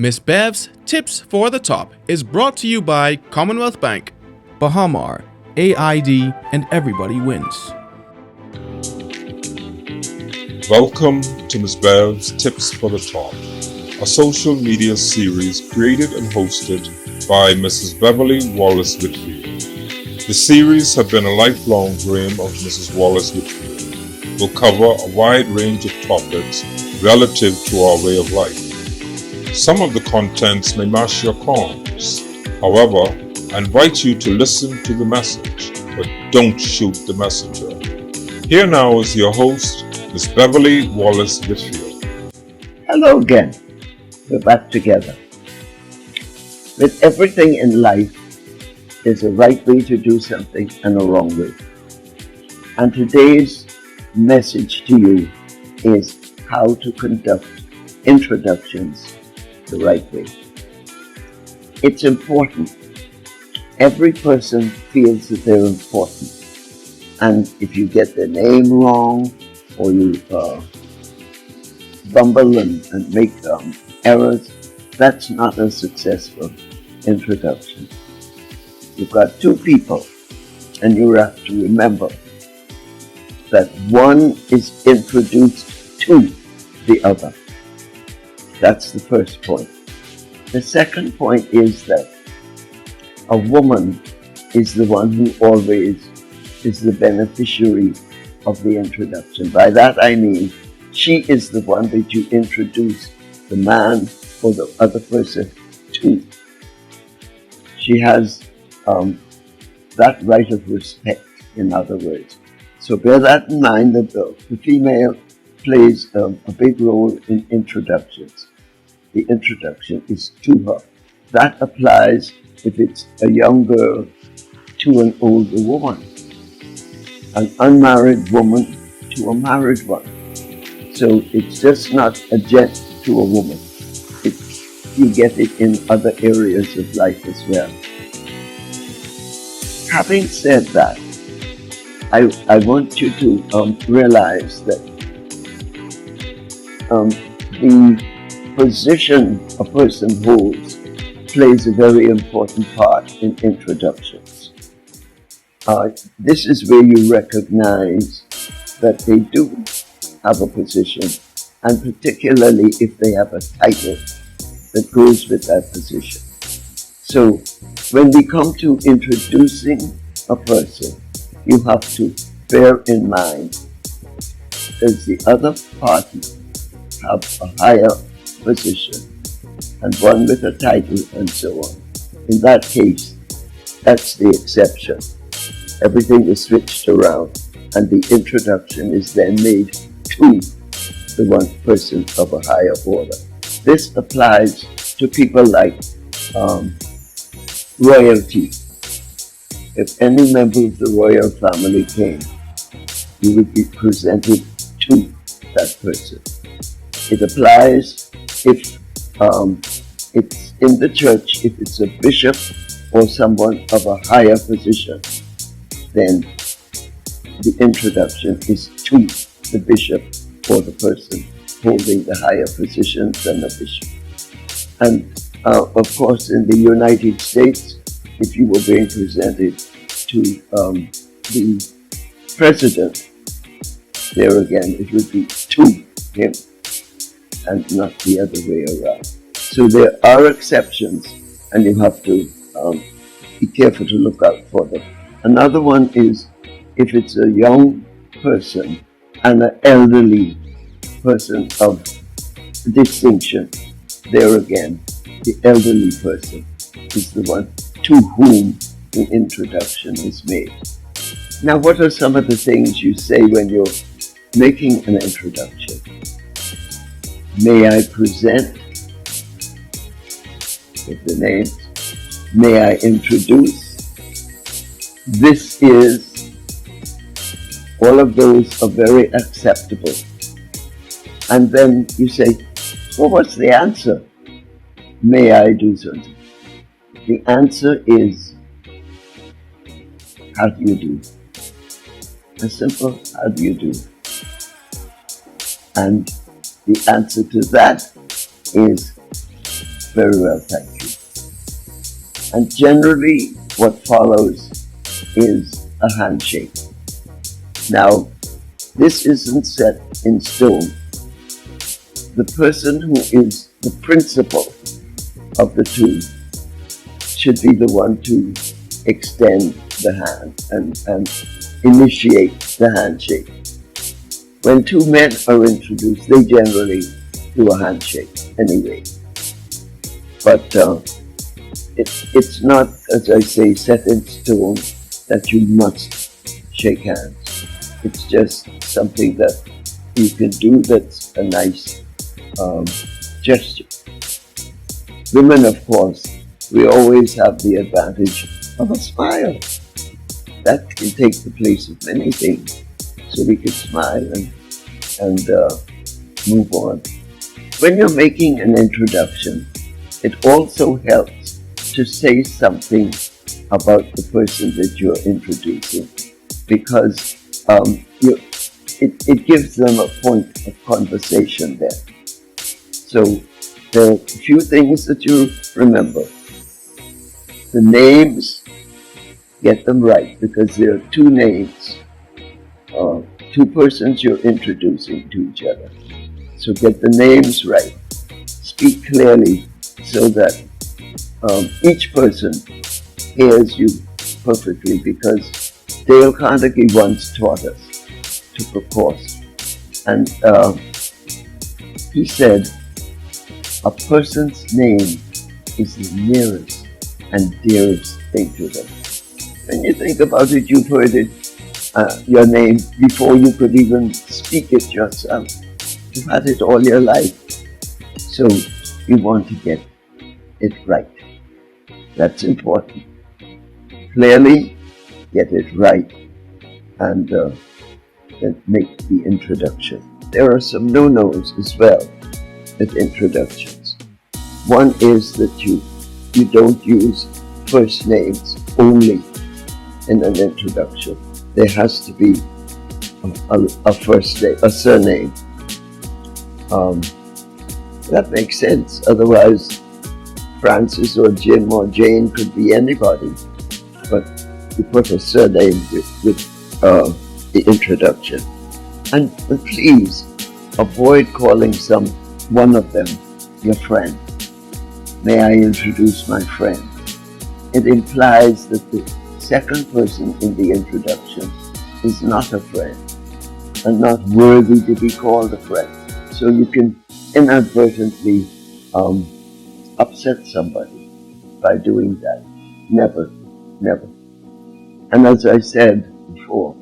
Miss Bev's Tips for the Top is brought to you by Commonwealth Bank, Bahamar, AID, and Everybody Wins. Welcome to Ms. Bev's Tips for the Top, a social media series created and hosted by Mrs. Beverly Wallace Whitfield. The series has been a lifelong dream of Mrs. Wallace Whitfield. Will cover a wide range of topics relative to our way of life. Some of the contents may mash your corns. However, I invite you to listen to the message, but don't shoot the messenger. Here now is your host, Ms. Beverly Wallace Whitfield. Hello again. We're back together. With everything in life, there's a right way to do something and a wrong way. And today's message to you is how to conduct introductions the right way. It's important. Every person feels that they're important. And if you get their name wrong, or you bumble and make errors, that's not a successful introduction. You've got two people, and you have to remember that one is introduced to the other. That's the first point. The second point is that a woman is the one who always is the beneficiary of the introduction. By that I mean she is the one that you introduce the man or the other person to. She has that right of respect, in other words. So bear that in mind, that the female plays a big role in introductions. The introduction is to her. That applies if it's a young girl to an older woman, an unmarried woman to a married one. So it's just not a gent to a woman. You get it in other areas of life as well. Having said that, I want you to realize that the position a person holds plays a very important part in introductions. This is where you recognize that they do have a position, and particularly if they have a title that goes with that position. So when we come to introducing a person, you have to bear in mind, does the other party have a higher position and one with a title and so on? In that case, that's the exception. Everything is switched around and the introduction is then made to the one person of a higher order. This applies to people like royalty. If any member of the royal family came, you would be presented to that person. It applies if it's in the church, if it's a bishop or someone of a higher position, then the introduction is to the bishop or the person holding the higher position than the bishop. And of course, in the United States, if you were being presented to the president, there again, it would be to him and not the other way around. So there are exceptions, and you have to be careful to look out for them. Another one is if it's a young person and an elderly person of distinction. There again, the elderly person is the one to whom the introduction is made. Now, what are some of the things you say when you're making an introduction? May I present with the names? May I introduce? This is, all of those are very acceptable. And then you say, well, what's the answer? May I do something? The answer is, how do you do? A simple, how do you do? And the answer to that is, Very well, thank you. And generally, what follows is a handshake. Now, this isn't set in stone. The person who is the principal of the two should be the one to extend the hand and initiate the handshake. When two men are introduced, they generally do a handshake anyway. But it's not, as I say, set in stone that you must shake hands. It's just something that you can do that's a nice gesture. Women, of course, we always have the advantage of a smile. That can take the place of many things. So we can smile and move on. When you're making an introduction, it also helps to say something about the person that you're introducing, because it gives them a point of conversation there. So there are a few things that you remember. The names, get them right, because there are two names, two persons you're introducing to each other. So get the names right. Speak clearly so that each person hears you perfectly, because Dale Carnegie once taught us, took a course, and he said, a person's name is the nearest and dearest thing to them. When you think about it, you've heard it, your name, before you could even speak it yourself. You've had it all your life. So you want to get it right. That's important. Clearly, get it right, and then make the introduction. There are some no-nos as well with introductions. One is that you don't use first names only in an introduction. There has to be a first name, a surname. That makes sense. Otherwise, Francis or Jim or Jane could be anybody. But you put a surname with the introduction. And please avoid calling one of them your friend. May I introduce my friend? It implies that the second person in the introduction is not a friend and not worthy to be called a friend. So you can inadvertently upset somebody by doing that. Never, never. And as I said before,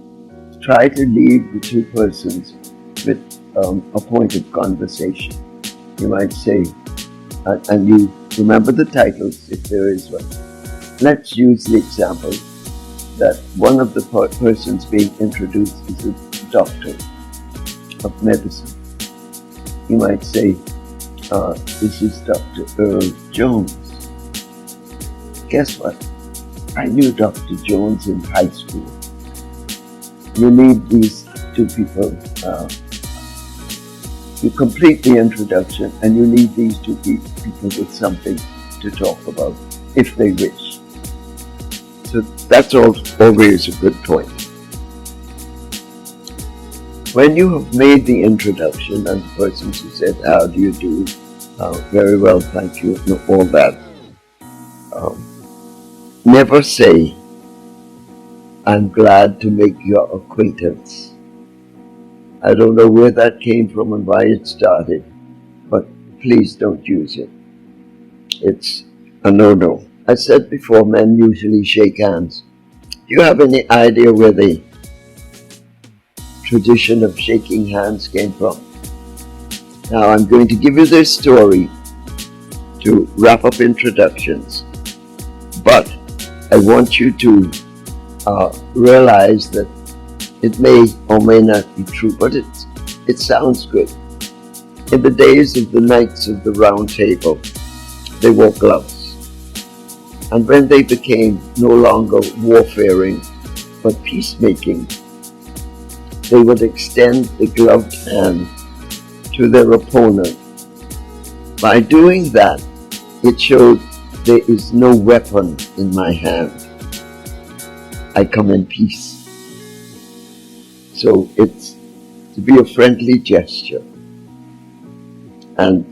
try to leave the two persons with a point of conversation. You might say, and you remember the titles if there is one. Let's use the example that one of the persons being introduced is a doctor of medicine. You might say, this is Dr. Earl Jones. Guess what? I knew Dr. Jones in high school. You need these two people. You complete the introduction and you leave these two people with something to talk about if they wish. So that's always a good point. When you have made the introduction and the person who said, how do you do? Very well, thank you, and all that. Never say, I'm glad to make your acquaintance. I don't know where that came from and why it started, but please don't use it. It's a no-no. I said before, men usually shake hands. Do you have any idea where the tradition of shaking hands came from? Now I'm going to give you this story to wrap up introductions, but I want you to realize that it may or may not be true, but it sounds good. In the days of the Knights of the Round Table, they wore gloves. And when they became no longer warfaring, but peacemaking, they would extend the gloved hand to their opponent. By doing that, it showed there is no weapon in my hand. I come in peace. So it's to be a friendly gesture. And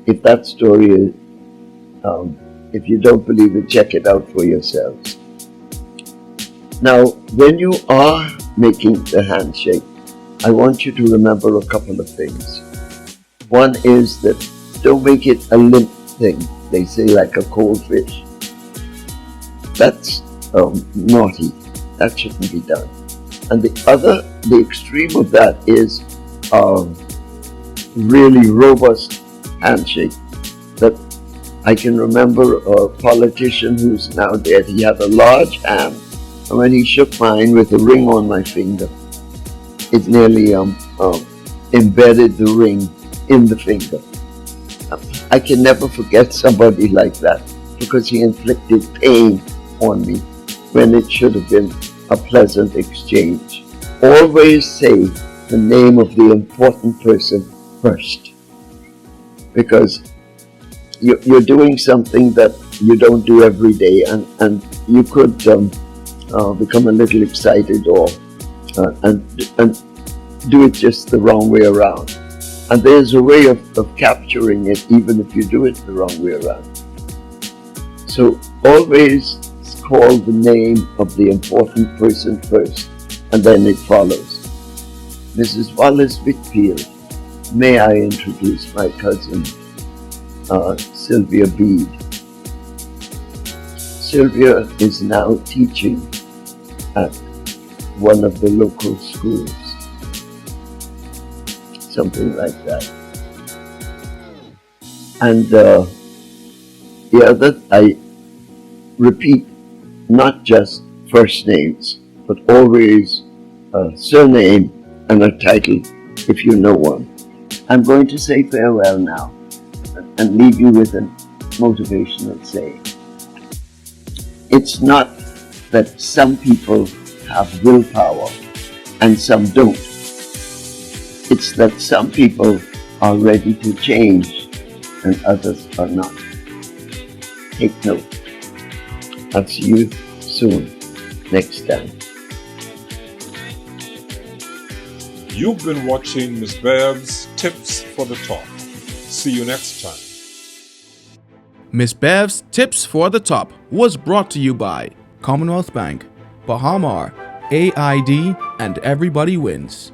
if that story is, if you don't believe it, check it out for yourselves. Now, when you are making the handshake, I want you to remember a couple of things. One is that don't make it a limp thing. They say like a cold fish. That's naughty. That shouldn't be done. And the extreme of that is really robust handshake. That I can remember a politician who's now dead. He had a large hand, and when he shook mine with a ring on my finger, it nearly embedded the ring in the finger. I can never forget somebody like that because he inflicted pain on me when it should have been a pleasant exchange. Always say the name of the important person first, because you're doing something that you don't do every day, and you could become a little excited or and do it just the wrong way around. And there's a way of capturing it even if you do it the wrong way around. So always call the name of the important person first, and then it follows. Mrs. Wallace Whitfield, may I introduce my cousin, Sylvia Bede. Sylvia is now teaching at one of the local schools. Something like that. And the other, I repeat, not just first names, but always a surname and a title if you know one. I'm going to say farewell now and leave you with a motivational saying. It's not that some people have willpower and some don't. It's that some people are ready to change and others are not. Take note. I'll see you soon, next time. You've been watching Ms. Bev's Tips for the Top. See you next time. Miss Bev's Tips for the Top was brought to you by Commonwealth Bank, Bahamar, AID, and Everybody Wins.